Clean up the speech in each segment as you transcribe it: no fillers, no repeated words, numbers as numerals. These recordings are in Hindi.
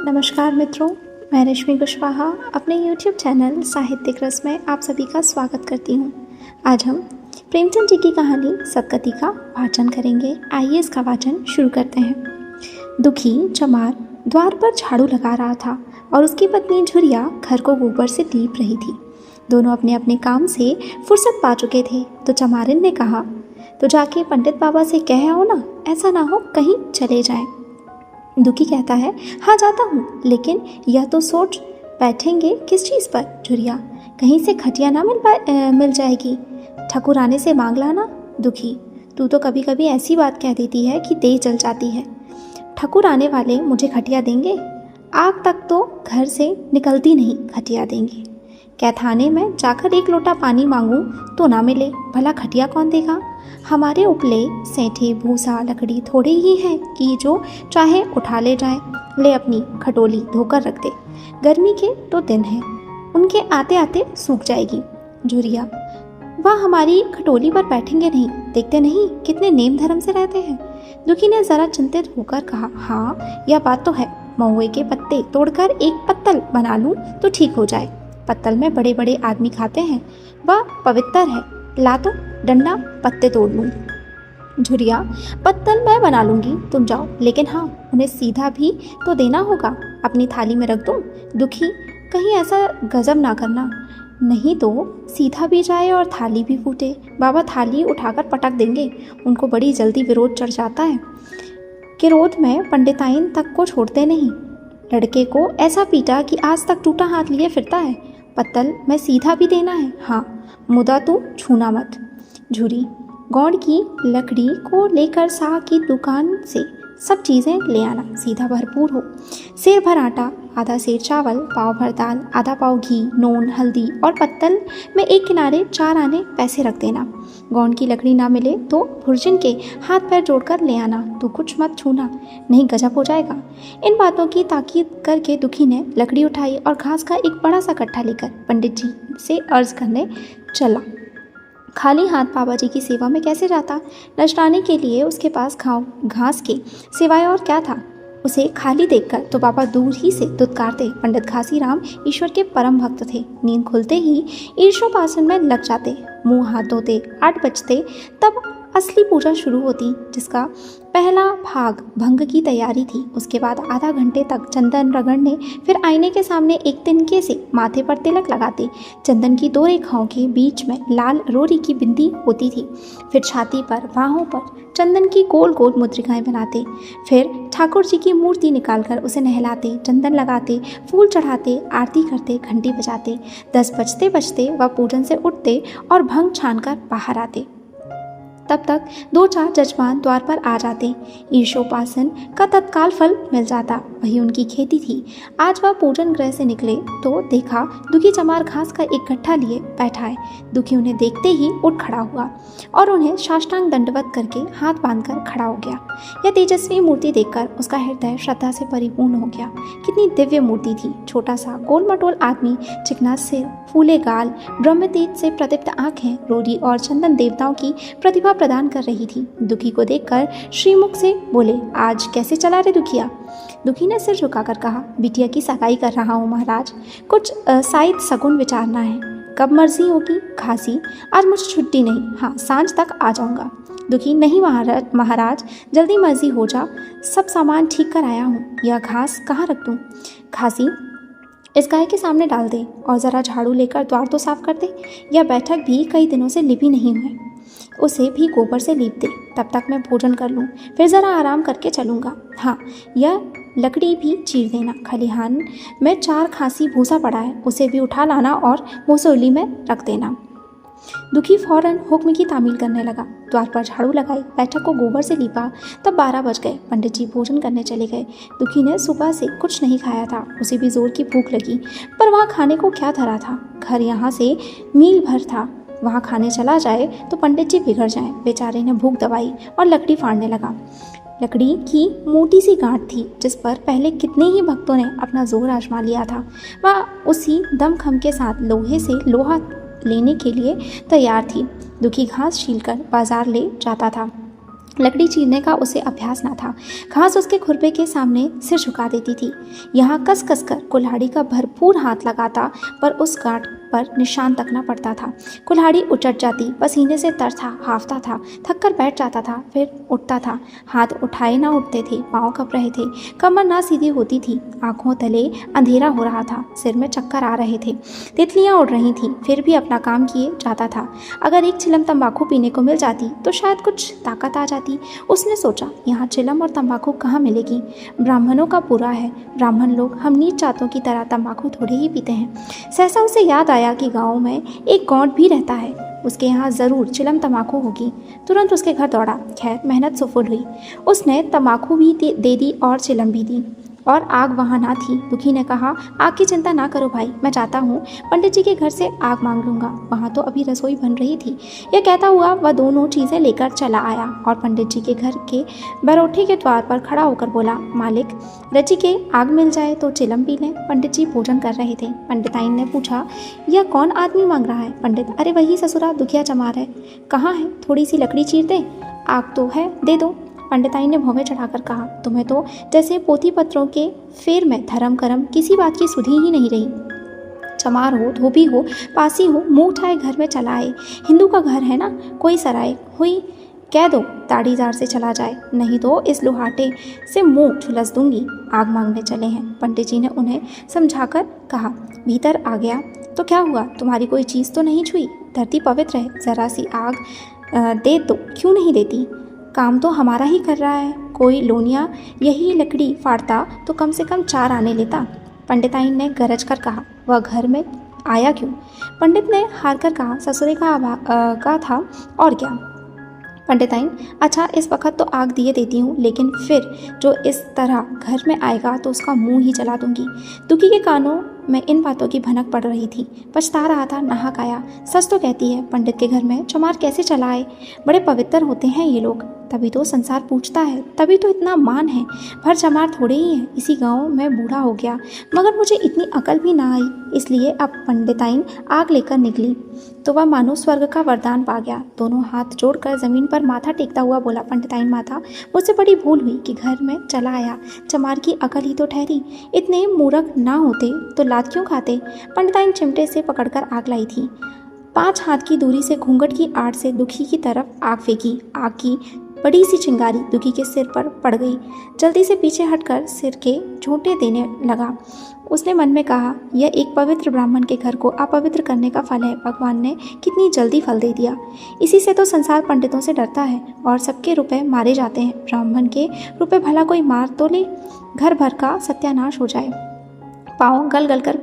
नमस्कार मित्रों, मैं रश्मि कुशवाहा अपने YouTube चैनल साहित्यिक रस में आप सभी का स्वागत करती हूँ। आज हम प्रेमचंद जी की कहानी सतकती का वाचन करेंगे। आइए इसका वाचन शुरू करते हैं। दुखी चमार द्वार पर झाड़ू लगा रहा था और उसकी पत्नी झुरिया घर को गोबर से लीप रही थी। दोनों अपने अपने काम से फुर्सत पा चुके थे तो चमारिन ने कहा, तो जाके पंडित बाबा से कह आओ ना, ऐसा ना हो कहीं चले जाएं। दुखी कहता है, हाँ जाता हूँ, लेकिन यह तो सोच बैठेंगे किस चीज़ पर। झुरिया, कहीं से खटिया ना मिल जाएगी, ठकुराने से मांग लाना। दुखी, तू तो कभी कभी ऐसी बात कह देती है कि देह जल जाती है। ठकुराने वाले मुझे खटिया देंगे? आग तक तो घर से निकलती नहीं, खटिया देंगे। कैथाने में जाकर एक लोटा पानी मांगूं तो ना मिले, भला खटिया कौन देगा? हमारे उपले सेंठे भूसा लकड़ी थोड़े ही हैं कि जो चाहे उठा ले जाए। ले अपनी खटोली धोकर रख दे, गर्मी के तो दिन हैं, उनके आते आते सूख जाएगी। झुरिया, वह हमारी खटोली पर बैठेंगे नहीं, देखते नहीं कितने नेम धर्म से रहते हैं। दुखी ने जरा चिंतित होकर कहा, हाँ यह बात तो है, महुए के पत्ते तोड़कर एक पत्तल बना लूं तो ठीक हो जाए। पत्तल में बड़े बड़े आदमी खाते हैं, वह पवित्र है, ला तो डंडा पत्ते तोड़ लूं। झुरिया, पत्तल मैं बना लूंगी, तुम जाओ, लेकिन हाँ उन्हें सीधा भी तो देना होगा, अपनी थाली में रख दूं। दुखी, कहीं ऐसा गजब ना करना, नहीं तो सीधा भी जाए और थाली भी फूटे। बाबा थाली उठाकर पटक देंगे, उनको बड़ी जल्दी विरोध चढ़ जाता है। क्रोध में पंडिताइन तक को छोड़ते नहीं। लड़के को ऐसा पीटा कि आज तक टूटा हाथ लिए फिरता है। पत्तल में सीधा भी देना है, हाँ, मुदा तू छूना मत। झुरी, गौड़ की लकड़ी को लेकर शाह की दुकान से सब चीज़ें ले आना, सीधा भरपूर हो। सेर भर आटा, आधा सेर चावल, पाव भर दाल, आधा पाव घी, नून, हल्दी और पत्तल में एक किनारे 4 आने पैसे रख देना। गौड़ की लकड़ी ना मिले तो भुर्जिन के हाथ पैर जोड़कर ले आना, तू कुछ मत छूना, नहीं गजब हो जाएगा। इन बातों की ताकीद करके दुखी ने लकड़ी उठाई और घास का एक बड़ा सा कट्ठा लेकर पंडित जी से अर्ज करने चला। खाली हाथ बाबा जी की सेवा में कैसे जाता? नजराने के लिए उसके पास घास के सिवाय और क्या था? उसे खाली देखकर तो बाबा दूर ही से दुत्कारते। पंडित घासीराम ईश्वर के परम भक्त थे। नींद खुलते ही ईर्षोपासन में लग जाते, मुंह हाथ धोते। 8 बजते तब असली पूजा शुरू होती, जिसका पहला भाग भंग की तैयारी थी। उसके बाद आधा घंटे तक चंदन रगड़ने, फिर आईने के सामने एक तिनके से माथे पर तिलक लगाते। चंदन की 2 रेखाओं के बीच में लाल रोरी की बिंदी होती थी। फिर छाती पर, बाहों पर चंदन की गोल गोल मुद्रिकाएं बनाते। फिर ठाकुर जी की मूर्ति निकालकर उसे नहलाते, चंदन लगाते, फूल चढ़ाते, आरती करते, घंटी बजाते। 10 बजते बजते वह पूजन से उठते और भंग छानकर बाहर आते। तब तक 2-4 जजमान द्वार पर आ जाते। ईर्षोपासन का तत्काल फल मिल जाता, वही उनकी खेती थी। आज वह पूजन गृह से निकले तो देखा दुखी चमार घास का एक गट्ठा लिए बैठा है। दुखी उन्हें देखते ही उठ खड़ा हुआ और उन्हें साष्टांग दंडवत करके हाथ बांधकर खड़ा हो गया। यह तेजस्वी मूर्ति देखकर उसका हृदय श्रद्धा से परिपूर्ण हो गया। कितनी दिव्य मूर्ति थी! छोटा सा गोल मटोल आदमी, चिकना सिर, फूले गाल, ब्रह्म तेज से प्रदीप्त आंखें, रोरी और चंदन देवताओं की प्रतिभा प्रदान कर रही थी। दुखी को देखकर श्रीमुख से बोले, आज कैसे चला रे दुखिया? दुखी ने सिर झुकाकर कहा, बिटिया की सगाई कर रहा हूँ महाराज, कुछ साइद सगुन विचारना है। कब मर्जी होगी घासी? आज मुझे छुट्टी नहीं, हाँ सांझ तक आ जाऊँगा। दुखी, नहीं महाराज जल्दी मर्जी हो जा, सब सामान ठीक कर आया हूँ। यह घास कहाँ रख दूँ? घासी, इस गाय के सामने डाल दे और ज़रा झाड़ू लेकर द्वार तो साफ कर दे। यह बैठक भी कई दिनों से लिपी नहीं हुई, उसे भी गोबर से लीप दे। तब तक मैं भोजन कर लूँ, फिर ज़रा आराम करके चलूँगा। हाँ, यह लकड़ी भी चीर देना। खलिहान में 4 खांसी भूसा पड़ा है, उसे भी उठा लाना और मुसोली में रख देना। दुखी फौरन हुक्म की तामील करने लगा। द्वार पर झाड़ू लगाई, बैठक को गोबर से लीपा। तब 12 बज गए। पंडित जी भोजन करने चले गए। दुखी ने सुबह से कुछ नहीं खाया था, उसे भी जोर की भूख लगी, पर वहाँ खाने को क्या धरा था? घर यहाँ से मील भर था, वहाँ खाने चला जाए तो पंडित जी बिगड़ जाएं। बेचारे ने भूख दबाई और लकड़ी फाड़ने लगा। लकड़ी की मोटी सी गांठ थी जिस पर पहले कितने ही भक्तों ने अपना जोर आजमा लिया था। वह उसी दमखम के साथ लोहे से लोहा लेने के लिए तैयार थी। दुखी घास छीलकर बाजार ले जाता था। लकड़ी चीरने का उसे अभ्यास न था। घास उसके खुरपे के सामने सिर झुका देती थी। यहाँ कस कस कर कुल्हाड़ी का भरपूर हाथ लगाता, पर उस गांठ पर निशान तक न पड़ता था। कुल्हाड़ी उचट जाती, पसीने से तर था, हाफता था, थक कर बैठ जाता था, फिर उठता था। हाथ उठाए ना उठते थे, पाँव कँप रहे थे, कमर ना सीधी होती थी, आंखों तले अंधेरा हो रहा था, सिर में चक्कर आ रहे थे, तितलियाँ उड़ रही थीं, फिर भी अपना काम किए जाता था। अगर एक चिलम तंबाकू पीने को मिल जाती तो शायद कुछ ताकत आ जाती। उसने सोचा, यहाँ चिलम और तंबाकू कहाँ मिलेगी? ब्राह्मणों का पूरा है, ब्राह्मण लोग हम नीच जातों की तरह तंबाकू थोड़े ही पीते हैं। सहसा उसे याद आया कि गांव में एक गौंड भी रहता है, उसके यहाँ ज़रूर चिलम तंबाकू होगी। तुरंत उसके घर दौड़ा। खैर मेहनत सफल हुई। उसने तंबाकू भी दे दी और चिलम भी दी, और आग वहाँ ना थी। दुखी ने कहा, आग की चिंता ना करो भाई, मैं जाता हूँ, पंडित जी के घर से आग मांग लूँगा, वहाँ तो अभी रसोई बन रही थी। यह कहता हुआ वह दोनों चीज़ें लेकर चला आया और पंडित जी के घर के बरोठी के द्वार पर खड़ा होकर बोला, मालिक, रची के आग मिल जाए तो चिलम पी लें। पंडित जी भोजन कर रहे थे। पंडिताइन ने पूछा, यह कौन आदमी मांग रहा है? पंडित, अरे वही ससुरा, दुखिया चमार है। कहाँ है? थोड़ी सी लकड़ी चीर दे। आग तो है, दे दो। पंडिताइन ने भौवें चढ़ाकर कहा, तुम्हें तो जैसे पोथी पत्रों के फेर में धर्म करम किसी बात की सुधी ही नहीं रही। चमार हो, धोबी हो, पासी हो, मुंह उठाए घर में चला आए। हिंदू का घर है ना, कोई सराय हुई कह दो दाढ़ीदार से चला जाए, नहीं तो इस लोहाटे से मुंह झुलस दूंगी। आग मांगने चले हैं। पंडित जी ने उन्हें समझाकर कहा। भीतर आ गया। तो क्या हुआ, तुम्हारी कोई चीज़ तो नहीं छुई? धरती पवित्र है, ज़रा सी आग दे तो क्यों नहीं देती? काम तो हमारा ही कर रहा है, कोई लोनिया यही लकड़ी फाड़ता तो कम से कम 4 आने लेता। पंडिताइन ने गरज कर कहा, वह घर में आया क्यों? पंडित ने हार कर कहा, ससुरे का था और क्या। पंडिताइन, अच्छा इस वक्त तो आग दिए देती हूँ, लेकिन फिर जो इस तरह घर में आएगा तो उसका मुंह ही जला दूंगी। दुखी के कानों में इन बातों की भनक पड़ रही थी, पछता रहा था, नाहक आया। सच तो कहती है, पंडित के घर में चमार कैसे चला आए? बड़े पवित्र होते हैं ये लोग, तभी तो संसार पूछता है, तभी तो इतना मान है। भर चमार थोड़े ही है, इसी गांव में बूढ़ा हो गया, मगर मुझे इतनी अकल भी ना आई, इसलिए अब पंडिताइन आग लेकर निकली तो वह मानो स्वर्ग का वरदान पा गया। दोनों हाथ जोड़कर जमीन पर माथा टेकता हुआ बोला, पंडिताइन माता, मुझसे बड़ी भूल हुई कि घर में चला आया, चमार की अकल ही तो ठहरी। इतने मूर्ख ना होते तो लात क्यों खाते? पंडिताइन चिमटे से पकड़कर आग लाई थी। 5 हाथ की दूरी से घूंघट की आड़ से दुखी की तरफ आग फेंकी। आग की बड़ी सी चिंगारी दुखी के सिर पर पड़ गई। जल्दी से पीछे हटकर सिर के झोंटे देने लगा। उसने मन में कहा, यह एक पवित्र ब्राह्मण के घर को अपवित्र करने का फल है। भगवान ने कितनी जल्दी फल दे दिया। इसी से तो संसार पंडितों से डरता है और सबके रुपए मारे जाते हैं। ब्राह्मण के रुपए भला कोई मार तो ले, घर भर का सत्यानाश हो जाए। पाँव गल गल कर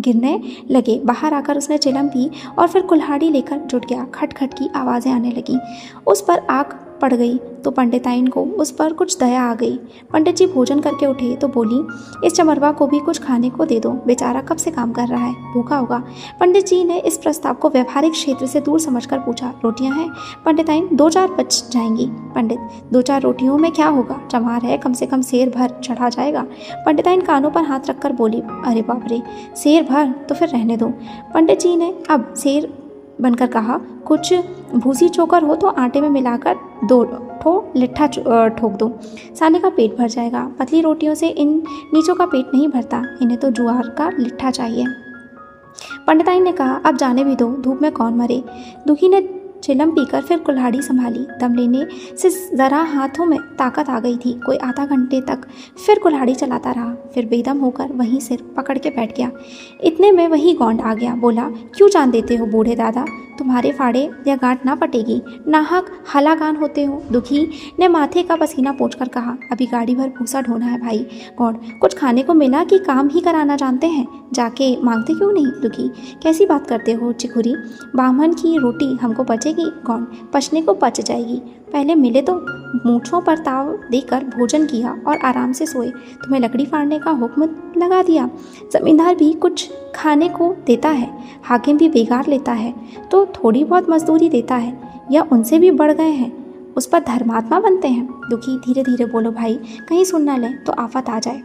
गिरने लगे। बाहर आकर उसने चिलम पी और फिर कुल्हाड़ी लेकर जुट गया। खट खट की आवाज़ें आने लगीं। उस पर आग पड़ गई तो पंडिताइन को उस पर कुछ दया आ गई। पंडित जी भोजन करके उठे तो बोली, इस चमरवा को भी कुछ खाने को दे दो, बेचारा कब से काम कर रहा है, भूखा होगा। पंडित जी ने इस प्रस्ताव को व्यवहारिक क्षेत्र से दूर समझकर पूछा, रोटियां हैं? पंडिताइन, 2-4 बच जाएंगी। पंडित, 2-4 रोटियों में क्या होगा, चमार है, कम से कम सेर भर चढ़ा जाएगा। पंडिताइन कानों पर हाथ रखकर बोली, अरे बाप रे, सेर भर तो फिर रहने दो। पंडित जी ने अब सेर बनकर कहा, कुछ भूसी चोकर हो तो आटे में मिलाकर 2 ठो लिट्ठा ठोक दो, साले का पेट भर जाएगा। पतली रोटियों से इन नीचों का पेट नहीं भरता, इन्हें तो ज्वार का लिट्ठा चाहिए। पंडिताइन ने कहा, अब जाने भी दो, धूप में कौन मरे। दुखी ने चिलम पीकर फिर कुल्हाड़ी संभाली। दम लेने से ज़रा हाथों में ताकत आ गई थी। कोई आधा घंटे तक फिर कुल्हाड़ी चलाता रहा, फिर बेदम होकर वहीं सिर पकड़ के बैठ गया। इतने में वही गौंड आ गया। बोला, क्यों जान देते हो बूढ़े दादा, तुम्हारे फाड़े या गांठ ना पटेगी, नाहक हलागान होते हो। दुखी ने माथे का पसीना पोंछकर कहा, अभी गाड़ी भर भूसा ढोना है भाई। गौंड, कुछ खाने को मिला कि काम ही कराना जानते हैं, जाके मांगते क्यों नहीं? दुखी, कैसी बात करते हो चिखुरी, ब्राह्मण की रोटी हमको बचेगी? गौंड, पचने को पच जाएगी, पहले मिले तो मूंछों पर ताव देकर भोजन किया और आराम से सोए, तुम्हें लकड़ी फाड़ने का हुक्म लगा दिया। जमींदार भी कुछ खाने को देता है, हाकिम भी बेगार लेता है तो थोड़ी बहुत मजदूरी देता है, या उनसे भी बढ़ गए हैं, उस पर धर्मात्मा बनते हैं। दुखी, धीरे धीरे बोलो भाई, कहीं सुन ना लें तो आफत आ जाए।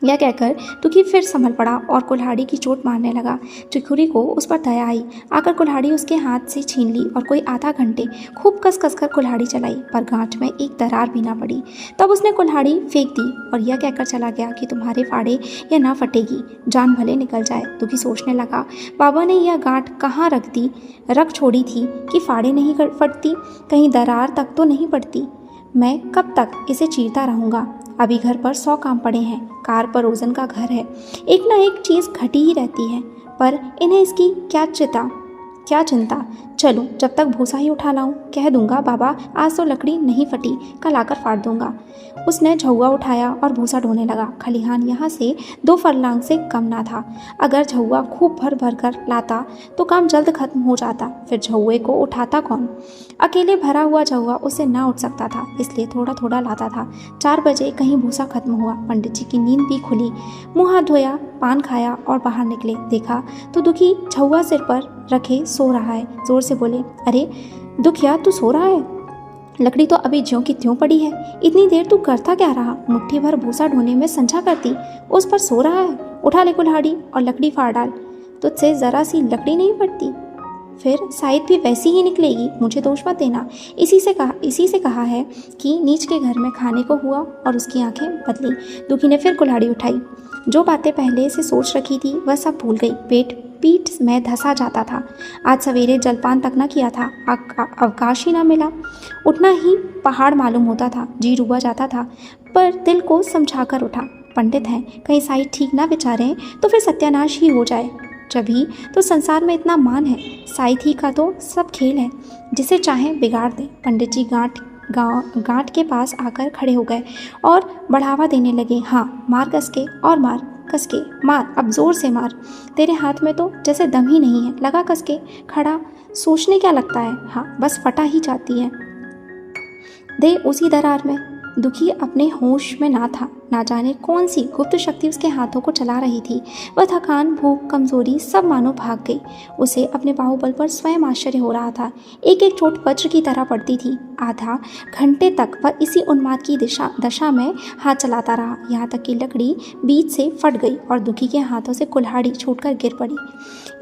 यह कहकर दुखी फिर संभल पड़ा और कुल्हाड़ी की चोट मारने लगा। चिखुरी को उस पर दया आई, आकर कुल्हाड़ी उसके हाथ से छीन ली और कोई आधा घंटे खूब कस कस कर कुल्हाड़ी चलाई, पर गांठ में एक दरार भी ना पड़ी। तब उसने कुल्हाड़ी फेंक दी और यह कहकर चला गया कि तुम्हारे फाड़े यह ना फटेगी, जान भले निकल जाए। दुखी सोचने लगा, बाबा ने यह गांठ कहाँ रख छोड़ी थी कि फाड़े नहीं फटती, कहीं दरार तक तो नहीं पड़ती। मैं कब तक इसे चीरता रहूँगा? अभी घर पर 100 काम पड़े हैं, कार परोजन का घर है, एक ना एक चीज़ घटी ही रहती है, पर इन्हें इसकी क्या चिंता। चलूँ, जब तक भूसा ही उठा लाऊं। कह दूंगा बाबा आज तो लकड़ी नहीं फटी, कल आकर फाड़ दूंगा। उसने झौवा उठाया और भूसा ढोने लगा। खलिहान यहाँ से 2 फरलांग से कम ना था। अगर झौवा खूब भर भर कर लाता तो काम जल्द खत्म हो जाता। फिर झौवे को उठाता कौन? अकेले भरा हुआ झौवा उससे ना उठ सकता था, इसलिए थोड़ा थोड़ा लाता था। 4 बजे कहीं भूसा खत्म हुआ। पंडित जी की नींद भी खुली, मुँह हाथ धोया, पान खाया और बाहर निकले। देखा तो दुखी झौवा सिर पर रखे सो रहा है। जोर से बोले, अरे दुखिया, तू सो रहा है? लकड़ी तो अभी ज्यों की त्यों पड़ी है, इतनी देर तू करता क्या रहा? मुट्ठी भर भूसा ढोने में संझा करती, उस पर सो रहा है। उठा ले कुल्हाड़ी और लकड़ी फाड़ डाल, तुझसे जरा सी लकड़ी नहीं पड़ती। फिर शायद भी वैसी ही निकलेगी, मुझे दोष मत देना। इसी से कहा है कि नीच के घर में खाने को हुआ और उसकी आंखें बदली। दुखी ने फिर कुल्हाड़ी उठाई। जो बातें पहले से सोच रखी थी वह सब भूल गई। पीठ में धंसा जाता था। आज सवेरे जलपान तक न किया था, अवकाश ही न मिला। उठना ही पहाड़ मालूम होता था, जी डूबा जाता था, पर दिल को समझा कर उठा। पंडित हैं, कहीं साई ठीक ना विचारें तो फिर सत्यानाश ही हो जाए। जभी तो संसार में इतना मान है, साई थी का तो सब खेल है, जिसे चाहें बिगाड़ दे। पंडित जी गांठ के पास आकर खड़े हो गए और बढ़ावा देने लगे। हाँ, मार कस के और मार कस के, मार, अब जोर से मार। तेरे हाथ में तो जैसे दम ही नहीं है, लगा कस के। खड़ा सोचने क्या लगता है? हाँ, बस फटा ही जाती है। दे उसी दरार में। दुखी अपने होश में ना था। ना जाने कौन सी गुप्त शक्ति उसके हाथों को चला रही थी। वह थकान, भूख, कमजोरी सब मानो भाग गई। उसे अपने बाहुबल पर स्वयं आश्चर्य हो रहा था। एक एक चोट वज्र की तरह पड़ती थी। आधा घंटे तक वह इसी उन्माद की दशा में हाथ चलाता रहा, यहाँ तक कि लकड़ी बीच से फट गई और दुखी के हाथों से कुल्हाड़ी छूटकर गिर पड़ी।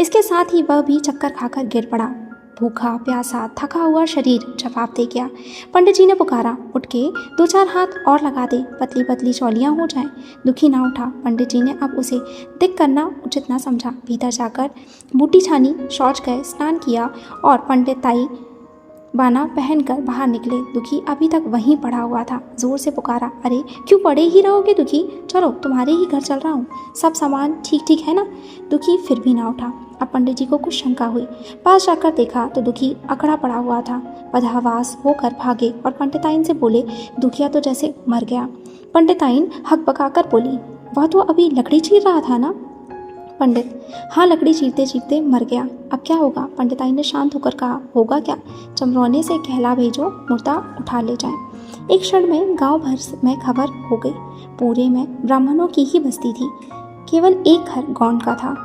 इसके साथ ही वह भी चक्कर खाकर गिर पड़ा। भूखा प्यासा थका हुआ शरीर जवाब दे गया। पंडित जी ने पुकारा, उठ के 2-4 हाथ और लगा दे, पतली पतली चौलियाँ हो जाएं। दुखी ना उठा। पंडित जी ने अब उसे दिख करना उचित ना समझा। भीतर जाकर बूटी छानी, शौच गए, स्नान किया और पंडिताई बाना पहनकर बाहर निकले। दुखी अभी तक वहीं पड़ा हुआ था। जोर से पुकारा, अरे क्यों पड़े ही रहोगे दुखी? चलो, तुम्हारे ही घर चल रहा हूँ, सब सामान ठीक ठीक है ना? दुखी फिर भी ना उठा। अब पंडित जी को कुछ शंका हुई। पास जाकर देखा तो दुखी अकड़ा पड़ा हुआ था। बदहवास होकर भागे और पंडिताइन से बोले, दुखिया तो जैसे मर गया। पंडिताइन हकबकाकर बोली, वह तो अभी लकड़ी चीर रहा था ना? पंडित, हाँ, लकड़ी चीरते चीरते मर गया। अब क्या होगा? पंडिताइन ने शांत होकर कहा, होगा क्या? चमरौने से कहला भेजो, मुर्दा उठा ले जाए। एक क्षण में गांव भर में खबर हो गई। पूरे में ब्राह्मणों की ही बस्ती थी। केवल एक घर गौंड का था।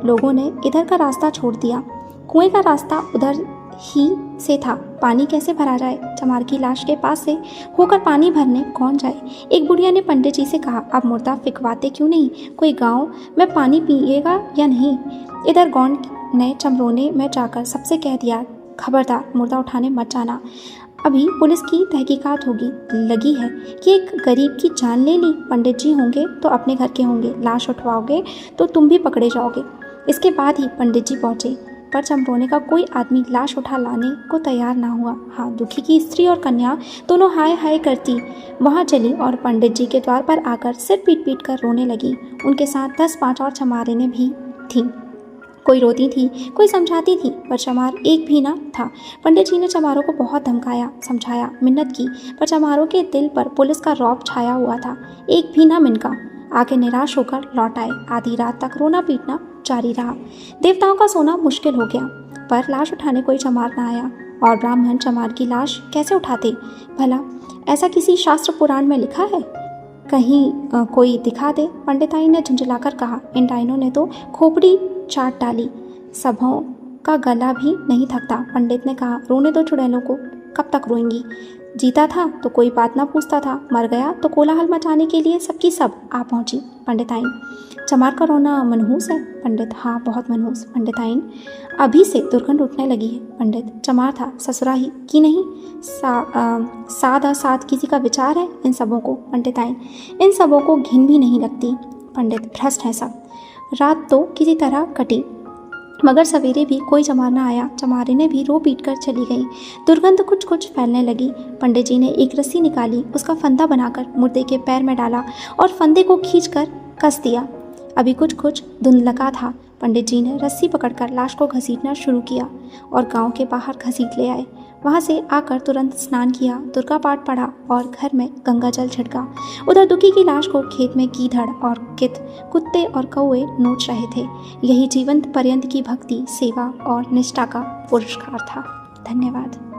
लोगों ने इधर का रास्ता छोड़ दिया। कुएं का रास्ता उधर ही से था। पानी कैसे भरा जाए? चमार की लाश के पास से होकर पानी भरने कौन जाए? एक बुढ़िया ने पंडित जी से कहा, अब मुर्दा फिकवाते क्यों नहीं? कोई गांव में पानी पिएगा या नहीं? इधर गौंड ने चमरोने में जाकर सबसे कह दिया, खबरदार, मुर्दा उठाने मत जाना। अभी पुलिस की तहकीकात लगी है कि एक गरीब की जान ले ली। पंडित जी होंगे तो अपने घर के होंगे, लाश उठवाओगे तो तुम भी पकड़े जाओगे। इसके बाद ही पंडित जी पहुंचे, पर चमरोने का कोई आदमी लाश उठा लाने को तैयार ना हुआ। हाँ, दुखी की स्त्री और कन्या दोनों हाय हाय करती वहाँ चली और पंडित जी के द्वार पर आकर सिर पीट पीट कर रोने लगी। उनके साथ 10-5 और चमारें भी थीं। कोई रोती थी, कोई समझाती थी, पर चमार एक भी ना था। पंडित जी ने चमारों को बहुत धमकाया, समझाया, मिन्नत की, पर चमारों के दिल पर पुलिस का रौब छाया हुआ था। एक भी ना मिनका। आगे निराश होकर लौट आए। आधी रात तक रोना पीटना जारी रहा। देवताओं का सोना मुश्किल हो गया, पर लाश उठाने कोई चमार ना आया। और ब्राह्मण चमार की लाश कैसे उठाते भला? ऐसा किसी शास्त्र पुराण में लिखा है? कहीं कोई दिखा दे। पंडिताई ने झुंझलाकर कहा, इन डाइनों ने तो खोपड़ी चाट डाली, सबों का गला भी नहीं थकता। पंडित ने कहा, रोने दो चुड़ैलों को, कब तक रोएंगी? जीता था तो कोई बात ना पूछता था, मर गया तो कोलाहल मचाने के लिए सबकी सब आ पहुंची। पंडिताइन, चमार का रोना मनहूस है। पंडित, हाँ बहुत मनहूस। पंडिताइन, अभी से दुर्गंध उठने लगी है। पंडित, चमार था ससुरा ही कि नहीं? सादा साथ किसी का विचार है इन सबों को? पंडिताइन, इन सबों को घिन भी नहीं लगती। पंडित, भ्रष्ट है सब। रात तो किसी तरह कटी, मगर सवेरे भी कोई चमार न आया। चमारिनें भी रो पीट कर चली गईं। दुर्गंध कुछ कुछ फैलने लगी। पंडित जी ने एक रस्सी निकाली, उसका फंदा बनाकर मुर्दे के पैर में डाला और फंदे को खींचकर कस दिया। अभी कुछ कुछ धुंधलका था। पंडित जी ने रस्सी पकड़कर लाश को घसीटना शुरू किया और गांव के बाहर घसीट ले आए। वहां से आकर तुरंत स्नान किया, दुर्गा पाठ पढ़ा और घर में गंगा जल छिड़का। उधर दुखी की लाश को खेत में गीधड़ और कित, कुत्ते और कौए नोच रहे थे। यही जीवंत पर्यंत की भक्ति, सेवा और निष्ठा का पुरस्कार था। धन्यवाद।